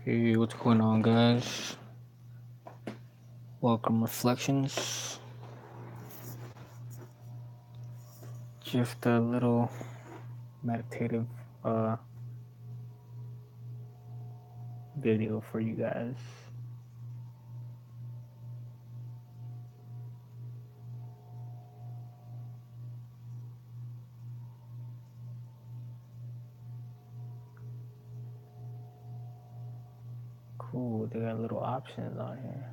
Hey, what's going on, guys? Welcome, Reflections. Just a little meditative uh, video for you guys. Cool, they got little options on here.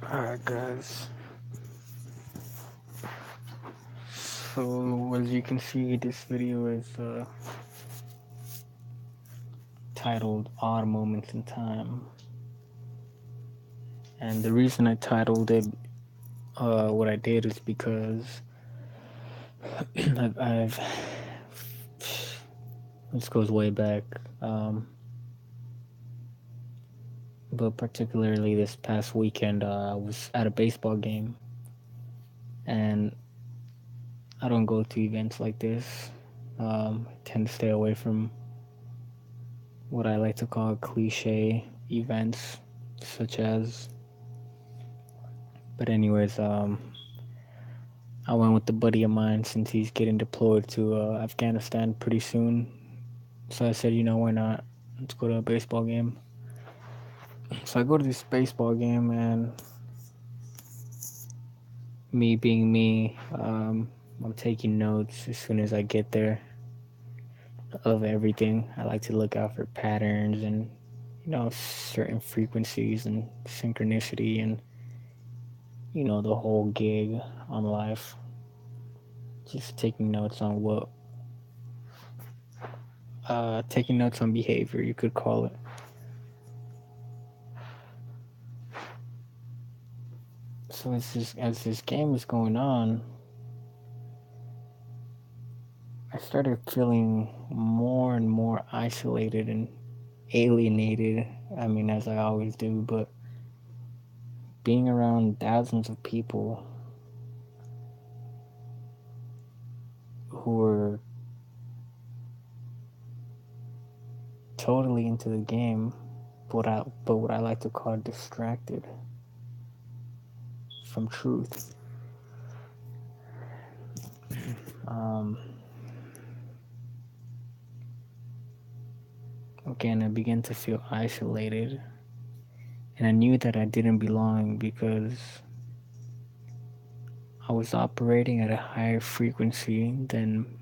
Alright, guys. So, as you can see, this video is titled Odd Moments in Time. And the reason I titled it what I did is because I've this goes way back. But particularly this past weekend, I was at a baseball game, and I don't go to events like this. I tend to stay away from what I like to call cliche events, such as. But anyways, I went with a buddy of mine since he's getting deployed to Afghanistan pretty soon. So I said, why not? Let's go to a baseball game. So I go to this baseball game, and me being me, I'm taking notes as soon as I get there of everything. I like to look out for patterns and certain frequencies and synchronicity and the whole gig on life. Just taking notes on taking notes on behavior, you could call it. So as this game was going on, I started feeling more and more isolated and alienated. I mean, as I always do, but being around thousands of people who were totally into the game, but what I like to call distracted from truth. Um, Again, I began to feel isolated, and I knew that I didn't belong because I was operating at a higher frequency than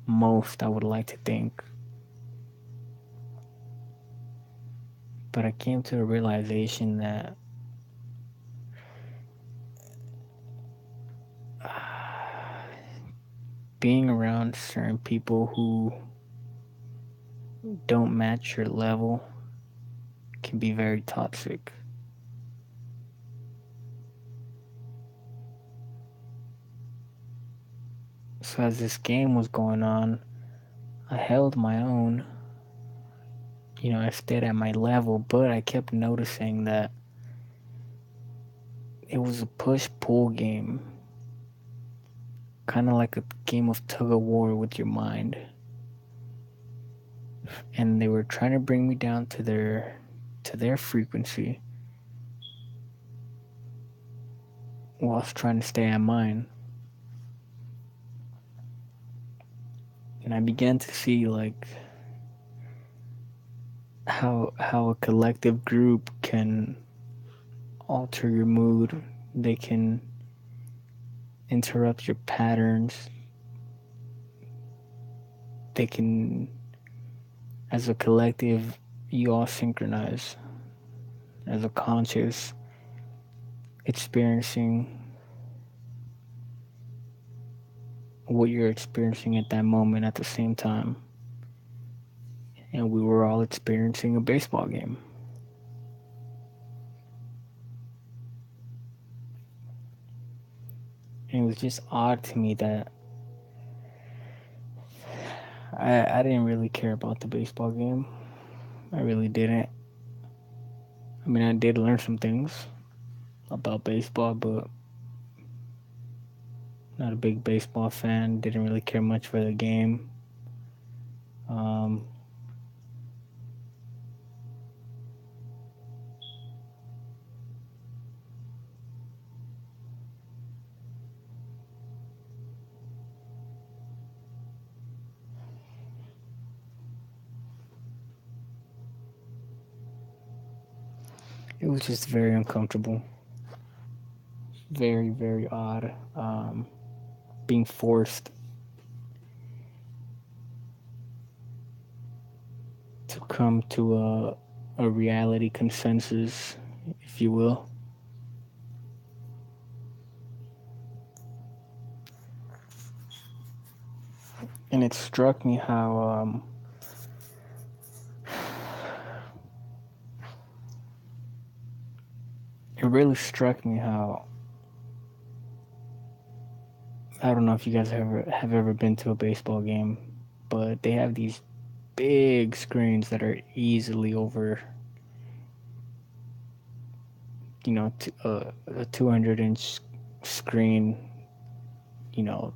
most I would like to think. But I came to a realization that being around certain people who don't match your level can be very toxic. So as this game was going on, I held my own. I stayed at my level, but I kept noticing that it was a push-pull game, kind of like a game of tug-of-war with your mind. And they were trying to bring me down to their frequency whilst trying to stay at mine. And I began to see like how a collective group can alter your mood. They can interrupt your patterns. They can, as a collective, you all synchronize as a conscious experiencing what you're experiencing at that moment at the same time. And we were all experiencing a baseball game. And it was just odd to me that I didn't really care about the baseball game. I really didn't. I mean, I did learn some things about baseball, but not a big baseball fan. Didn't really care much for the game. It was just very uncomfortable, very, very odd. Being forced to come to a reality consensus, if you will. And it struck me how it really struck me how I don't know if you guys have ever been to a baseball game, but they have these big screens that are easily over, a 200-inch screen, you know,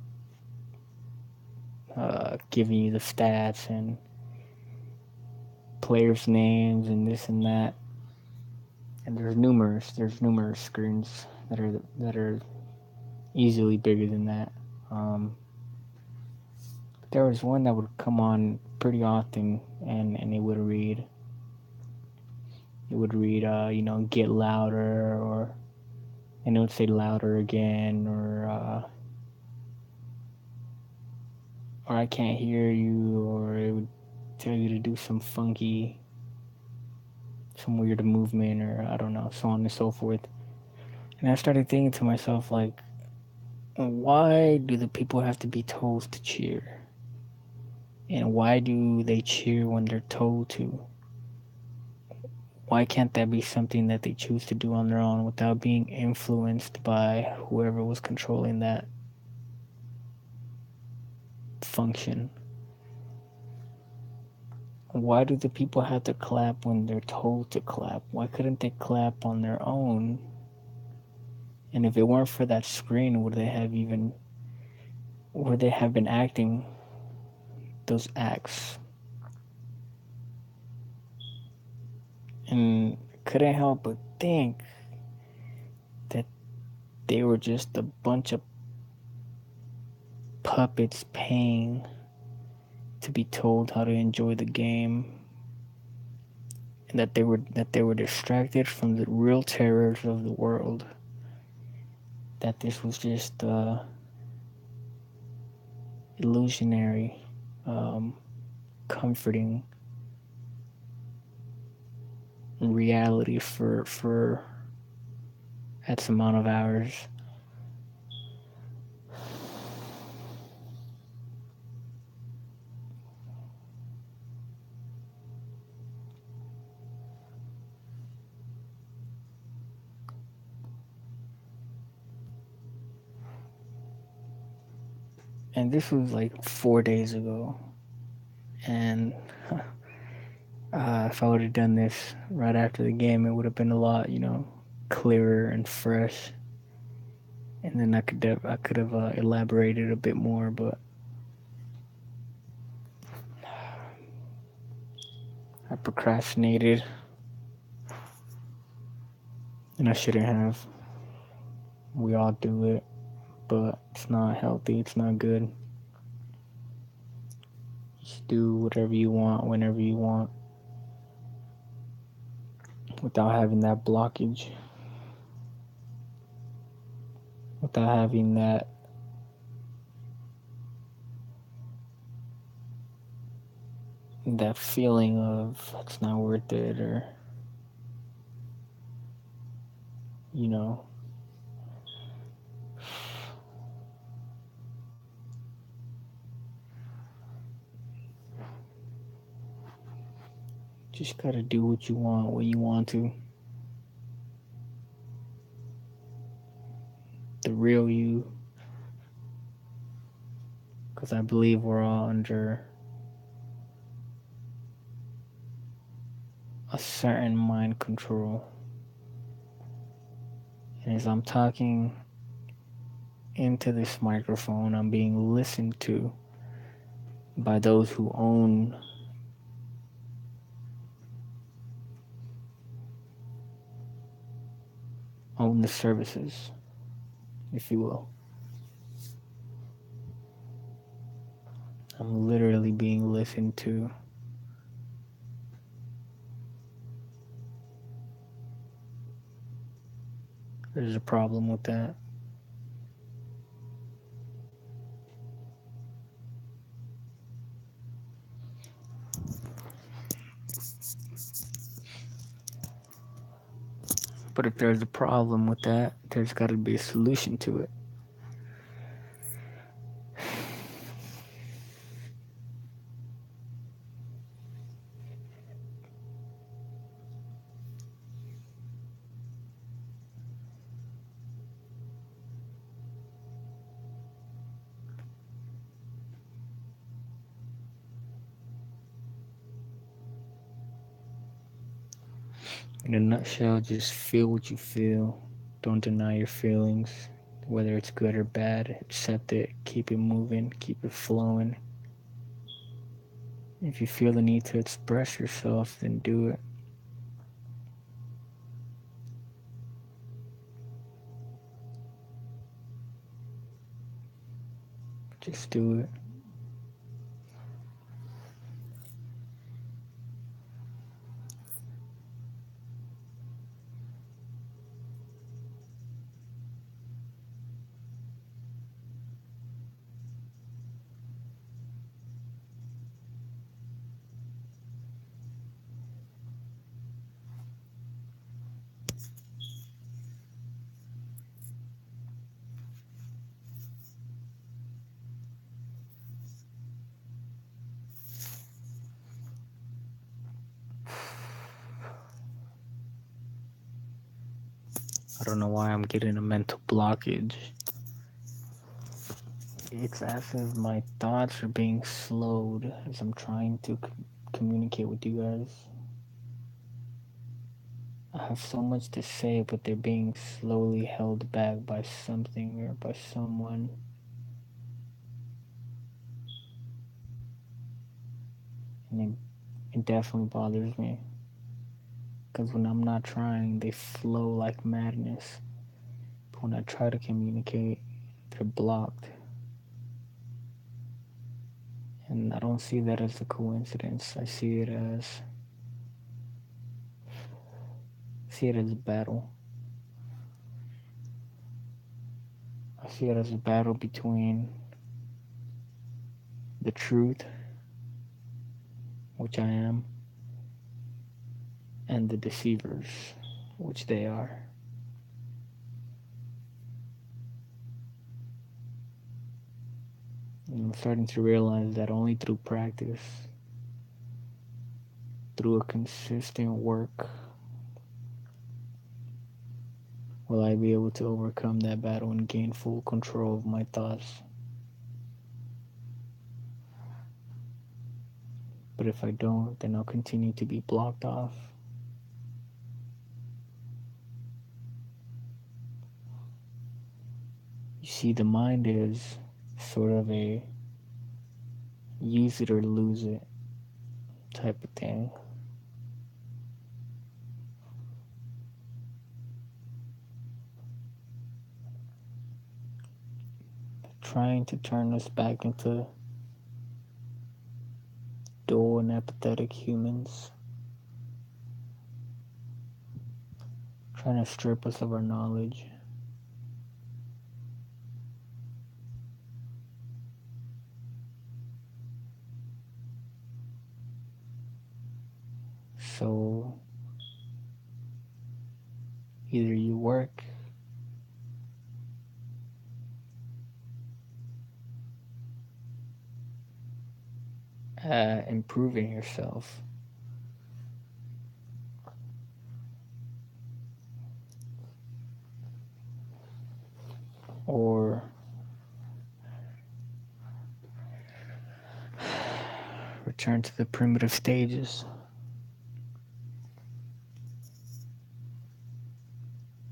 giving you the stats and players' names and this and that. And there's numerous screens that are easily bigger than that. There was one that would come on pretty often, and it would read, get louder, and it would say louder again, or I can't hear you, or it would tell you to do some weird movement, or I don't know, so on and so forth. And I started thinking to myself, like, why do the people have to be told to cheer? And why do they cheer when they're told to? Why can't that be something that they choose to do on their own without being influenced by whoever was controlling that function? Why do the people have to clap when they're told to clap? Why couldn't they clap on their own? And if it weren't for that screen, would they have been acting those acts? And couldn't help but think that they were just a bunch of puppets paying to be told how to enjoy the game, and that they were distracted from the real terrors of the world. That this was just illusionary, comforting reality for X amount of hours. And this was like 4 days ago. And if I would have done this right after the game, it would have been a lot, clearer and fresh. And then I could have elaborated a bit more, but I procrastinated, and I shouldn't have. We all do it, but it's not healthy. It's not good. Just do whatever you want whenever you want, without having that blockage, without having that feeling of it's not worth it, or you know just gotta do what you want when you want to. The real you, because I believe we're all under a certain mind control. And as I'm talking into this microphone, I'm being listened to by those who own the services, if you will. I'm literally being listened to. There's a problem with that. But if there's a problem with that, there's got to be a solution to it. In a nutshell, just feel what you feel. Don't deny your feelings, whether it's good or bad. Accept it, keep it moving, keep it flowing. If you feel the need to express yourself, then do it. Just do it. I don't know why I'm getting a mental blockage. It's as if my thoughts are being slowed as I'm trying to communicate with you guys. I have so much to say, but they're being slowly held back by something or by someone. And it definitely bothers me. Because when I'm not trying, they flow like madness. But when I try to communicate, they're blocked. And I don't see that as a coincidence. I see it as a battle. I see it as a battle between the truth, which I am, and the deceivers, which they are. And I'm starting to realize that only through practice, through a consistent work, will I be able to overcome that battle and gain full control of my thoughts. But if I don't, then I'll continue to be blocked off. You see, the mind is sort of a use it or lose it type of thing. Trying to turn us back into dull and apathetic humans. Trying to strip us of our knowledge. So either you work at improving yourself, or return to the primitive stages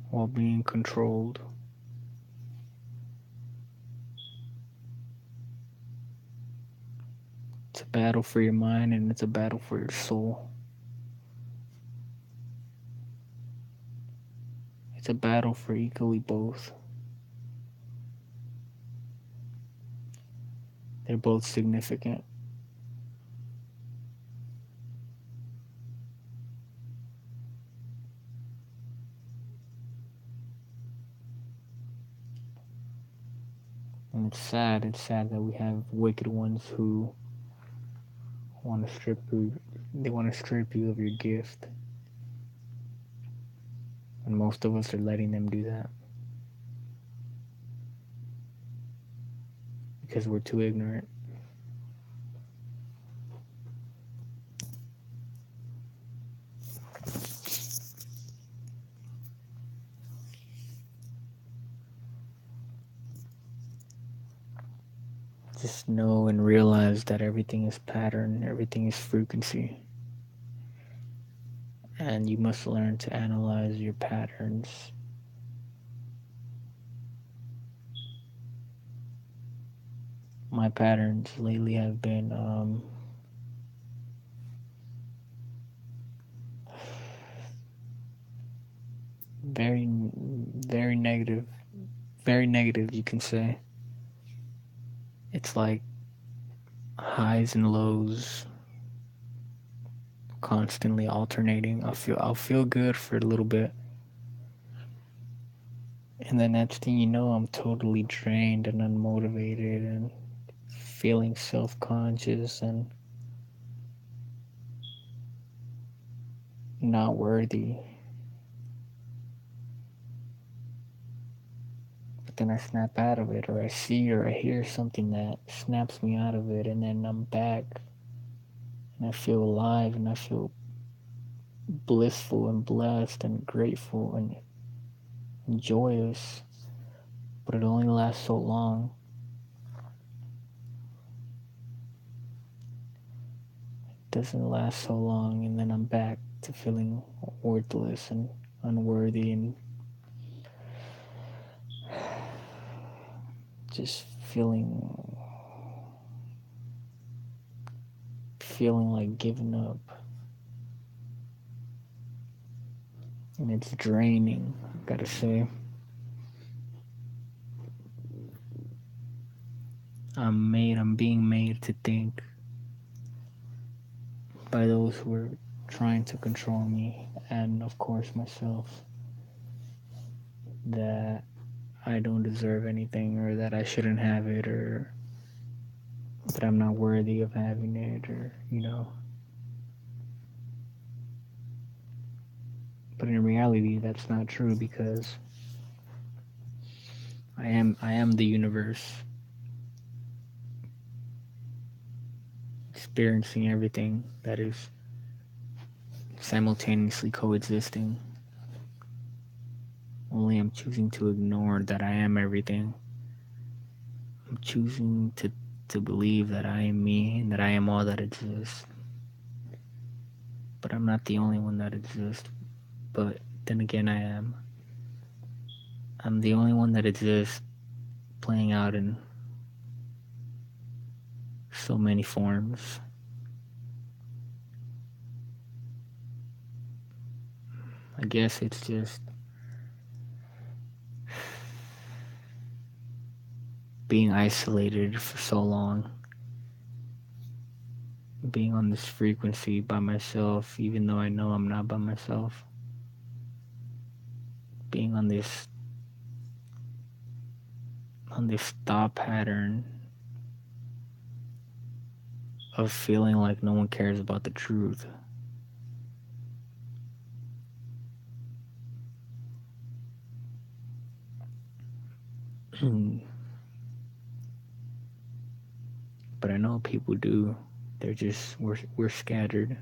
while being controlled. It's a battle for your mind and it's a battle for your soul. It's a battle for equally both. They're both significant. And it's sad. It's sad that we have wicked ones who want to strip you. They want to strip you of your gift, and most of us are letting them do that because we're too ignorant. Just know and realize that everything is pattern, everything is frequency, and you must learn to analyze your patterns. My patterns lately have been very, very negative. Very negative, you can say. It's like highs and lows, constantly alternating. I'll feel good for a little bit, and the next thing you know, I'm totally drained and unmotivated and feeling self-conscious and not worthy. But then I snap out of it, or I see or I hear something that snaps me out of it, and then I'm back and I feel alive and I feel blissful and blessed and grateful and joyous. But it only lasts so long. It doesn't last so long, and then I'm back to feeling worthless and unworthy and just feeling like giving up. And it's draining, I gotta say. I'm being made to think by those who are trying to control me, and of course myself, that I don't deserve anything, or that I shouldn't have it, or that I'm not worthy of having it, or. But in reality, that's not true, because I am the universe, experiencing everything that is simultaneously coexisting. Only I'm choosing to ignore that I am everything. I'm choosing to believe that I am me and that I am all that exists. But I'm not the only one that exists. But then again, I am. I'm the only one that exists, playing out in so many forms. I guess it's just being isolated for so long, being on this frequency by myself, even though I know I'm not by myself, being on this thought pattern of feeling like no one cares about the truth. But I know people do. We're scattered.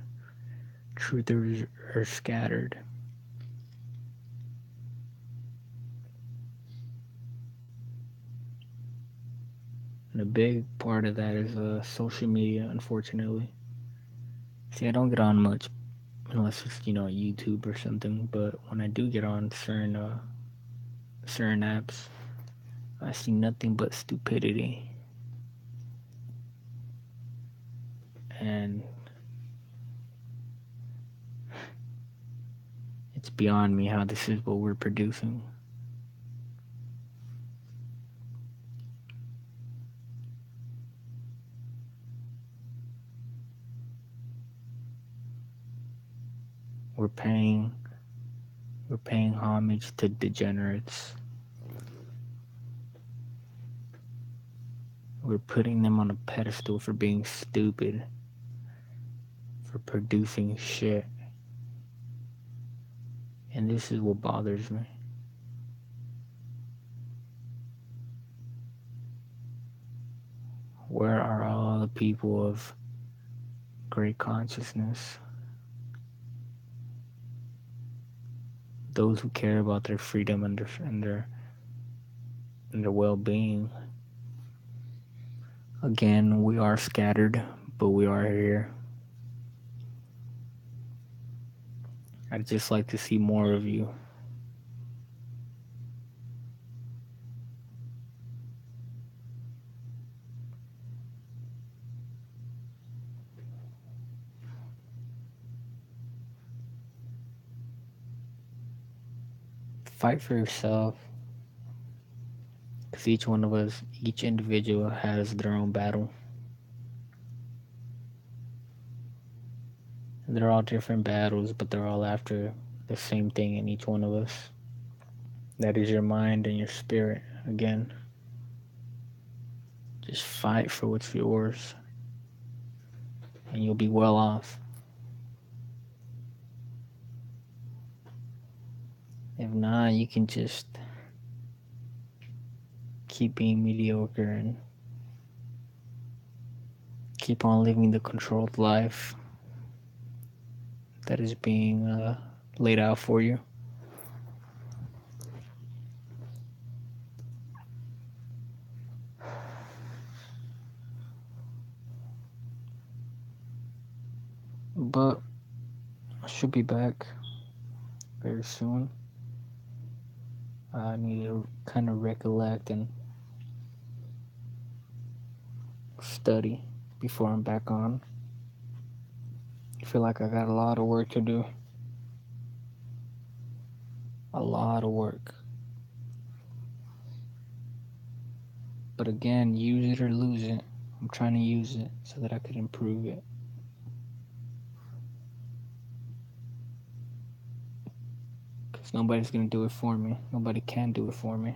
Truthers are scattered. And a big part of that is social media, unfortunately. See, I don't get on much unless it's YouTube or something. But when I do get on certain apps, I see nothing but stupidity. And it's beyond me how this is what we're producing. We're paying homage to degenerates. We're putting them on a pedestal for being stupid, for producing shit. And this is what bothers me. Where are all the people of great consciousness? Those who care about their freedom and their well-being. Again, we are scattered, but we are here. I'd just like to see more of you. Fight for yourself. Because each one of us, each individual has their own battle. And they're all different battles, but they're all after the same thing in each one of us. That is your mind and your spirit. Again, just fight for what's yours, and you'll be well off. If not, you can just keep being mediocre and keep on living the controlled life that is being laid out for you. But I should be back very soon. I need to kind of recollect and study before I'm back on. I feel like I got a lot of work to do. A lot of work. But again, use it or lose it. I'm trying to use it so that I could improve it. Because nobody's going to do it for me. Nobody can do it for me.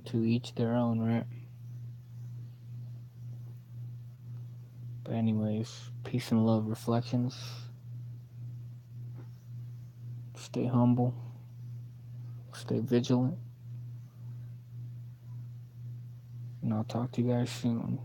To each their own, right? But anyways, peace and love reflections. Stay humble. Stay vigilant. And I'll talk to you guys soon.